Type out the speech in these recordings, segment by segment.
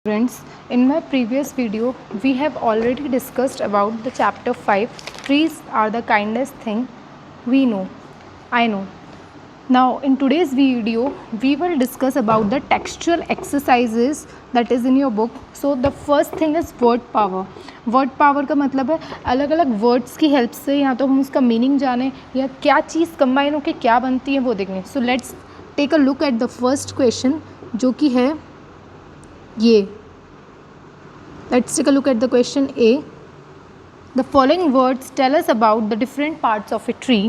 Friends, in my previous video, we have already discussed about the chapter 5. Trees are the kindest thing we know. I know. Now, in today's video, we will discuss about the textual exercises that is in your book. So, the first thing is word power. Word power का मतलब है अलग अलग words की help से या तो हम उसका मीनिंग जाने या क्या चीज़ कंबाइन होकर क्या बनती है वो देखें. So let's take a look at the first question जो कि है ये. Let's take a look at the question A. The following words tell us about the different parts of a tree.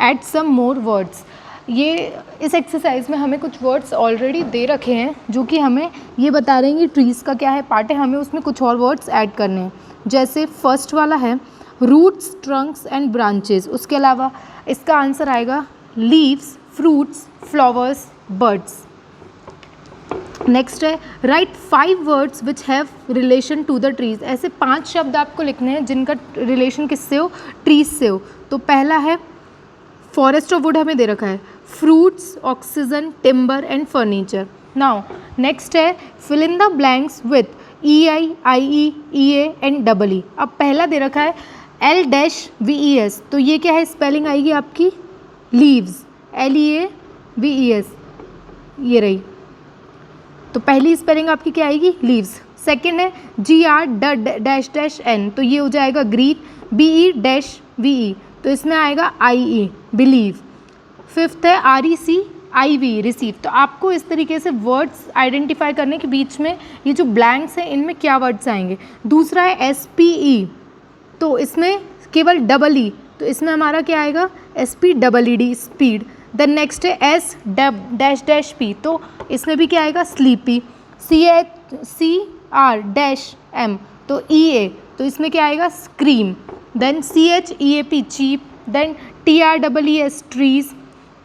Add some more words. ये इस exercise में हमें कुछ words already दे रखे हैं जो कि हमें ये बता रहे हैं कि ट्रीज़ का क्या है पार्ट है, हमें उसमें कुछ और वर्ड्स ऐड करने हैं. जैसे फर्स्ट वाला है रूट्स, ट्रंक्स एंड ब्रांचेस. उसके अलावा इसका आंसर आएगा leaves, fruits, flowers, birds. Next है write 5 words which have relation to the trees. ऐसे 5 शब्द आपको लिखने हैं जिनका रिलेशन किससे हो, ट्रीज से हो. तो पहला है फॉरेस्ट ऑफ वुड हमें दे रखा है, fruits, oxygen, timber and furniture. Now next है fill in the blanks with EI, IE, EA and EE. अब पहला दे रखा है L-VES. तो ये क्या है, स्पेलिंग आएगी आपकी लीव्स, LEAVES. ये रही. तो पहली स्पेलिंग आपकी क्या आएगी, लीव्स. सेकेंड है GR-N. तो ये हो जाएगा ग्रीन, BE-VE. तो इसमें आएगा IE, बिलीव. फिफ्थ है RECIV, रिसीव. तो आपको इस तरीके से वर्ड्स आइडेंटिफाई करने के बीच में ये जो ब्लैंक्स हैं इनमें क्या वर्ड्स आएंगे. दूसरा है SPE. तो इसमें केवल EE. तो इसमें हमारा क्या आएगा, SPEED, स्पीड. देन नेक्स्ट है S-P. तो इसमें भी क्या आएगा, स्लीपी. CR-M. तो EA. तो इसमें क्या आएगा, scream. Then CHEAP, cheap. Then TREES, trees.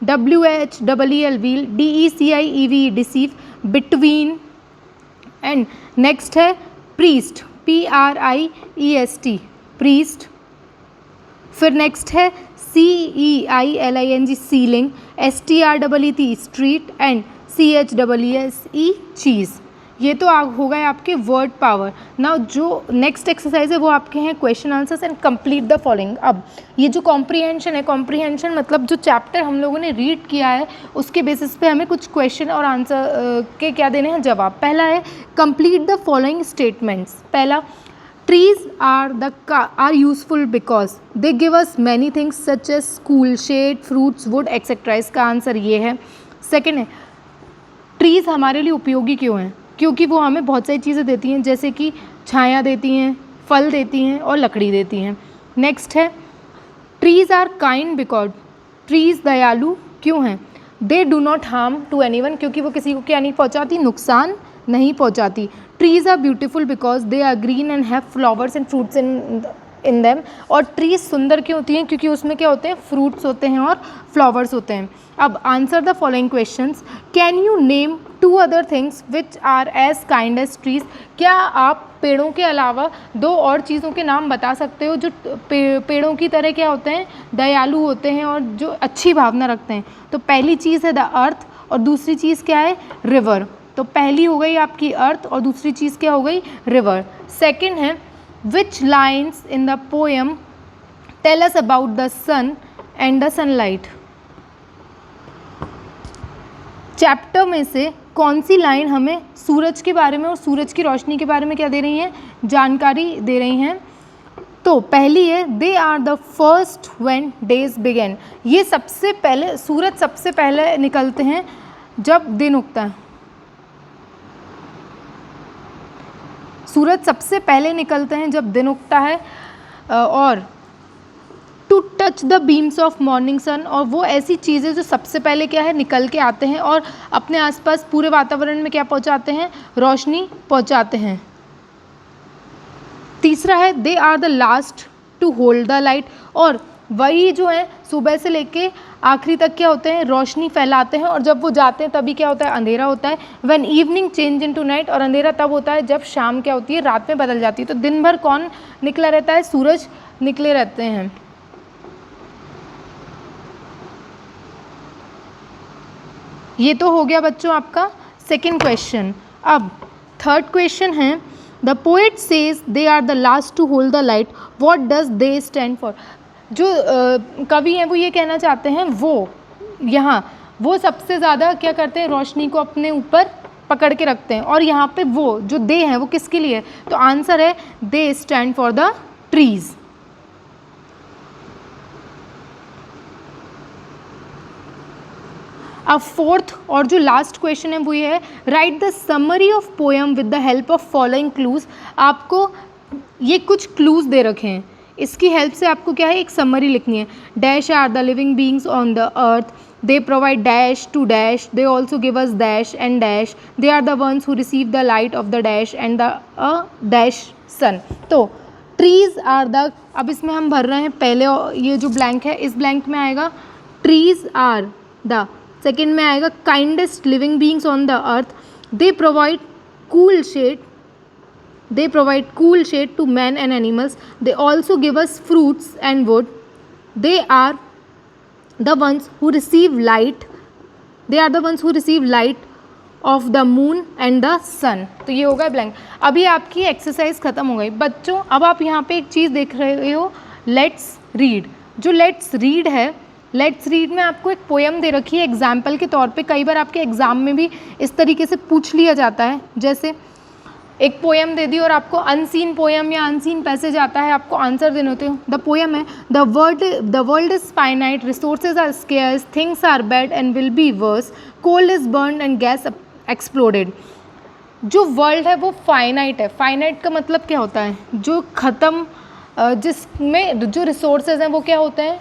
WHEEL, wheel. DECIEVE, deceive, between. And next है प्रीस्ट, PRIEST, प्रीस्ट. फिर नेक्स्ट है CEILING, ceiling. STREET, street. And CHESE, cheese. ये तो हो गए आपके वर्ड पावर. नाउ जो नेक्स्ट एक्सरसाइज है वो आपके हैं question answers and complete the following. अब ये जो कॉम्प्रीहेंशन है, कॉम्प्रीहेंशन मतलब जो चैप्टर हम लोगों ने रीड किया है उसके बेसिस पे हमें कुछ क्वेश्चन और आंसर के क्या देने हैं, जवाब. पहला है कंप्लीट द फॉलोइंग स्टेटमेंट्स. पहला, trees are useful because they give us many things such as school, shade, fruits, wood, etc. इसका आंसर ये है. सेकेंड है ट्रीज़ हमारे लिए उपयोगी क्यों हैं, क्योंकि वो हमें बहुत सारी चीज़ें देती हैं जैसे कि छाया देती हैं, फल देती हैं और लकड़ी देती हैं. नेक्स्ट है trees are kind because, trees दयालु क्यों हैं. They do not harm to anyone, क्योंकि वो किसी को क्या नहीं पहुंचाती, नुकसान नहीं पहुंचाती. Trees are beautiful because they are green and have flowers and fruits in them. और ट्रीज सुंदर क्यों होती हैं, क्योंकि उसमें क्या होते हैं, फ्रूट्स होते हैं और फ्लावर्स होते हैं. अब answer the following questions. Can you name 2 other things which are as kind as trees. क्या आप पेड़ों के अलावा 2 और चीज़ों के नाम बता सकते हो जो पेड़ों की तरह क्या होते हैं, दयालु होते हैं और जो अच्छी भावना रखते हैं. तो पहली चीज़ है द अर्थ और दूसरी चीज़ क्या है, रिवर. तो पहली हो गई आपकी अर्थ और दूसरी चीज़ क्या हो गई, रिवर. सेकेंड है which lines in the poem tell us about the sun and the sunlight. Chapter में से कौन सी लाइन हमें सूरज के बारे में और सूरज की रोशनी के बारे में क्या दे रही हैं, जानकारी दे रही हैं. तो पहली है they are the first when days begin. ये सबसे पहले, सूरज सबसे पहले निकलते हैं जब दिन उगता है. सूरज सबसे पहले निकलते हैं जब दिन उगता है. और to touch the beams of morning sun, और वो ऐसी चीज़ें जो सबसे पहले क्या है, निकल के आते हैं और अपने आसपास पूरे वातावरण में क्या पहुंचाते हैं, रोशनी पहुंचाते हैं. तीसरा है they are the last to hold the light. और वही जो है सुबह से लेके आखिरी तक क्या होते हैं, रोशनी फैलाते हैं. और जब वो जाते हैं तभी क्या होता है, अंधेरा होता है. When evening change into night. और अंधेरा तब होता है जब शाम क्या होती है, रात में बदल जाती है. तो दिन भर कौन निकला रहता है, सूरज निकले रहते हैं. ये तो हो गया बच्चों आपका सेकेंड क्वेश्चन. अब थर्ड क्वेश्चन है, the poet says they are the last to hold the light, what does they stand for. जो कवि हैं वो ये कहना चाहते हैं, वो सबसे ज़्यादा क्या करते हैं, रोशनी को अपने ऊपर पकड़ के रखते हैं, और यहाँ पे वो जो दे हैं वो किसके लिए है, तो आंसर है दे स्टैंड फॉर द ट्रीज। अब फोर्थ और जो लास्ट क्वेश्चन है वो ये है, right the summary of poem with the help of following clues. आपको ये कुछ क्लूज दे रखे हैं, इसकी हेल्प से आपको क्या है, एक समरी लिखनी है। Dash are the living beings on the earth, they provide dash to dash, they also give us dash and dash, they are the ones who receive the light of the dash and the dash sun। तो trees are the, अब इसमें हम भर रहे हैं, पहले ये जो ब्लैंक है इस ब्लैंक में आएगा trees are the, सेकेंड में आएगा kindest living beings on the earth, they provide cool shade to man and animals, they also give us fruits and wood, they are the ones who receive light of the moon and the sun। तो ये होगा blank. अभी आपकी exercise खत्म हो गई बच्चों। अब आप यहाँ पे एक चीज़ देख रहे हो, लेट्स रीड। जो लेट्स रीड है, लेट्स रीड में आपको एक पोएम दे रखी है एग्जाम्पल के तौर पे। कई बार आपके एग्जाम में भी इस तरीके से पूछ लिया जाता है, जैसे एक पोएम दे दी और आपको अनसीन पोएम या अनसीन पैसेज आता है, आपको आंसर देने होते हैं। द पोएम है, the world is finite, resources are scarce, things are bad and will be worse, coal is burn and gas exploded. जो वर्ल्ड है वो फाइनाइट है। फाइनाइट का मतलब क्या होता है, जो ख़त्म, जिसमें जो रिसोर्सेज हैं वो क्या होते हैं,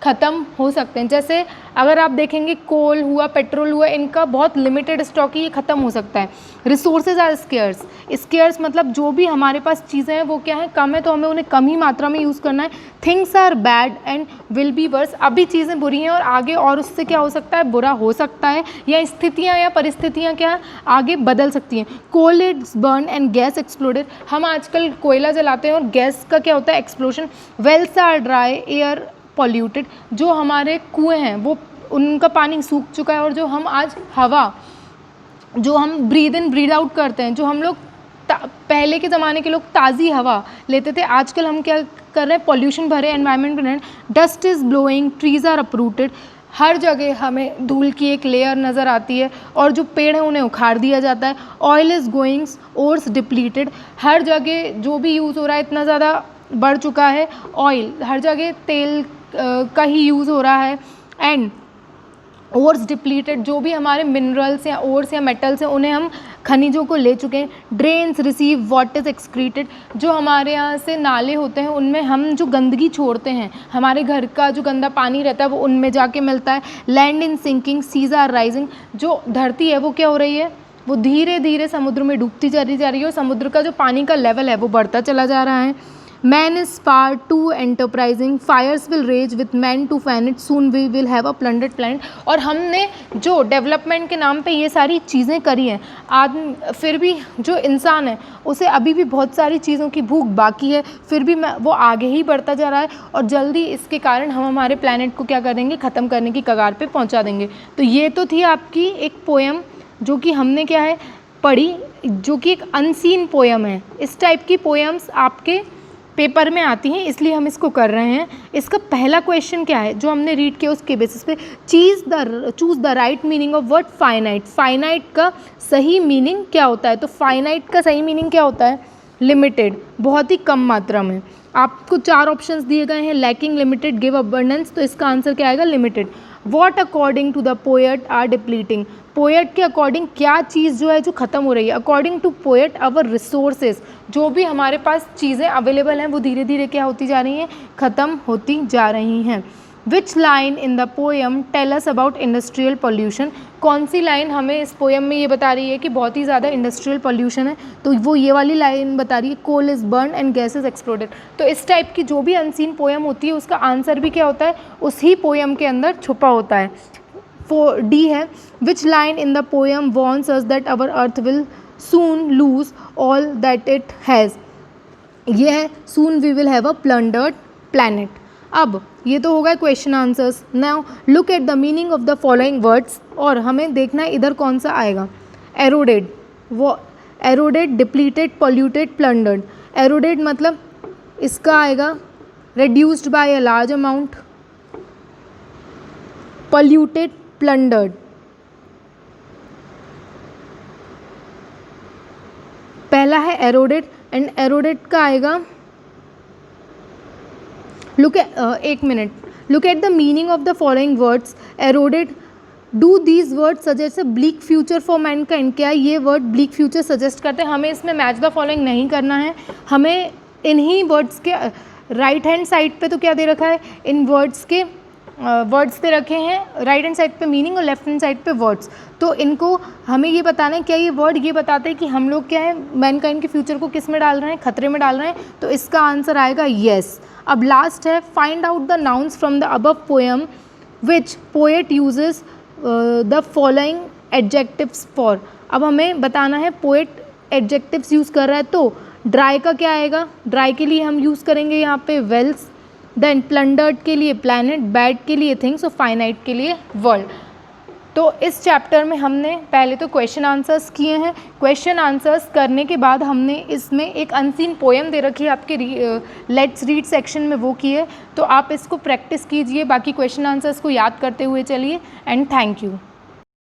ख़त्म हो सकते हैं। जैसे अगर आप देखेंगे कोल हुआ, पेट्रोल हुआ, इनका बहुत लिमिटेड स्टॉक ही, ये ख़त्म हो सकता है। रिसोर्सेज आर स्केर्स, स्केर्स मतलब जो भी हमारे पास चीज़ें हैं वो क्या है, कम है, तो हमें उन्हें कम ही मात्रा में यूज़ करना है। Things are bad and will be worse, अभी चीज़ें बुरी हैं और आगे और उससे क्या हो सकता है, बुरा हो सकता है, या स्थितियाँ या परिस्थितियाँ क्या आगे बदल सकती हैं। Coal is burn and gas exploded, हम आजकल कोयला जलाते हैं और गैस का क्या होता है, explosion. Wells are dry, air polluted, जो हमारे कुएँ हैं वो उनका पानी सूख चुका है, और जो हम आज हवा, जो हम ब्रीद इन ब्रीद आउट करते हैं, जो हम लोग पहले के ज़माने के लोग ताज़ी हवा लेते थे, आजकल हम क्या कर रहे हैं, पॉल्यूशन भरे एनवायरनमेंट में रहें। Dust is blowing, trees are uprooted, हर जगह हमें धूल की एक लेयर नज़र आती है और जो पेड़ हैं उन्हें उखाड़ दिया जाता है। Oil is going, ores depleted, हर जगह जो भी यूज़ हो रहा है इतना ज़्यादा बढ़ चुका है, ऑयल हर जगह तेल का ही यूज़ हो रहा है। एंड ओर्स डिप्लीटेड, जो भी हमारे मिनरल्स या ओर्स या मेटल्स हैं उन्हें हम खनिजों को ले चुके हैं। Drains receive what is excreted, जो हमारे यहाँ से नाले होते हैं उनमें हम जो गंदगी छोड़ते हैं, हमारे घर का जो गंदा पानी रहता है वो उनमें जाके मिलता है। Land in sinking, seas are rising, जो धरती है वो क्या हो रही है, वो धीरे धीरे समुद्र में डूबती जा रही है और समुद्र का जो पानी का लेवल है वो बढ़ता चला जा रहा है। Man is far too enterprising, fires will rage with man to fan it, soon we will have a plundered planet. और हमने जो डेवलपमेंट के नाम पे ये सारी चीज़ें करी हैं, आदमी फिर भी जो इंसान है उसे अभी भी बहुत सारी चीज़ों की भूख बाकी है, फिर भी वो आगे ही बढ़ता जा रहा है और जल्दी इसके कारण हम हमारे प्लैनेट को क्या कर देंगे, ख़त्म करने की कगार पे पहुंचा देंगे। तो ये तो थी आपकी एक पोएम जो कि हमने क्या है पढ़ी, जो कि एक अनसीन पोएम है। इस टाइप की पोएम्स आपके पेपर में आती हैं, इसलिए हम इसको कर रहे हैं। इसका पहला क्वेश्चन क्या है जो हमने रीड किया उसके बेसिस पे, choose the right meaning of word finite. Finite का सही मीनिंग क्या होता है, तो फाइनाइट का सही मीनिंग क्या होता है, लिमिटेड, बहुत ही कम मात्रा में। आपको 4 ऑप्शंस दिए गए हैं, लैकिंग, लिमिटेड, गिव अबंडेंस, तो इसका आंसर क्या आएगा, limited. What according to the poet are depleting, poet के अकॉर्डिंग क्या चीज़ जो है जो ख़त्म हो रही है। According to poet our resources, जो भी हमारे पास चीज़ें अवेलेबल हैं वो धीरे धीरे क्या होती जा रही हैं, ख़त्म होती जा रही हैं। Which line in the poem tell us about industrial pollution, कौन सी लाइन हमें इस पोएम में ये बता रही है कि बहुत ही ज़्यादा इंडस्ट्रियल पॉल्यूशन है, तो वो ये वाली लाइन बता रही है, coal is burn and gas is exploded. तो इस टाइप की जो भी अनसीन पोएम होती है उसका आंसर भी क्या होता है, उसी पोएम के अंदर छुपा होता है। डी है, which line in the poem warns us that our earth will soon lose all that it has, ये है soon we will have a plundered planet. अब ये तो होगा question answers. Now look at the meaning of the following words, और हमें देखना है इधर कौन सा आएगा। एरोडेड, वो एरोडेड, डिप्लीटेड, पॉल्यूटेड, प्लंडर्ड। एरोडेड मतलब इसका आएगा reduced by a large amount, polluted, plundered। पहला है eroded एंड eroded का आएगा एक minute, look at the meaning of the following words. eroded, do these word suggest a bleak future for Mankind. क्या ये वर्ड ब्लीक फ्यूचर सजेस्ट करते हैं? हमें इसमें मैच द फॉलोइंग नहीं करना है, हमें इन्हीं वर्ड्स के राइट हैंड साइड पे तो क्या दे रखा है, इन वर्ड्स के वर्ड्स दे रखे हैं राइट हैंड साइड पे मीनिंग और लेफ्ट हैंड साइड पे वर्ड्स। तो इनको हमें ये बताना है क्या ये वर्ड ये बताते हैं कि हम लोग क्या है मैनकाइंड के फ्यूचर को किस में डाल रहे हैं, खतरे में डाल रहे हैं। तो इसका आंसर आएगा येस। अब लास्ट है find out the nouns from the above poem which poet uses the following adjectives for. अब हमें बताना है पोएट एडजेक्टिव्स यूज़ कर रहा है, तो ड्राई का क्या आएगा, ड्राई के लिए हम यूज़ करेंगे यहाँ पे वेल्स, देन प्लंडर्ड के लिए प्लैनेट, बैड के लिए थिंग्स और फाइनाइट के लिए वर्ल्ड। तो इस चैप्टर में हमने पहले तो क्वेश्चन आंसर्स किए हैं, क्वेश्चन आंसर्स करने के बाद हमने इसमें एक अनसीन पोएम दे रखी है आपके लेट्स रीड सेक्शन में, वो की है। तो आप इसको प्रैक्टिस कीजिए, बाकी क्वेश्चन आंसर्स को याद करते हुए चलिए एंड थैंक यू।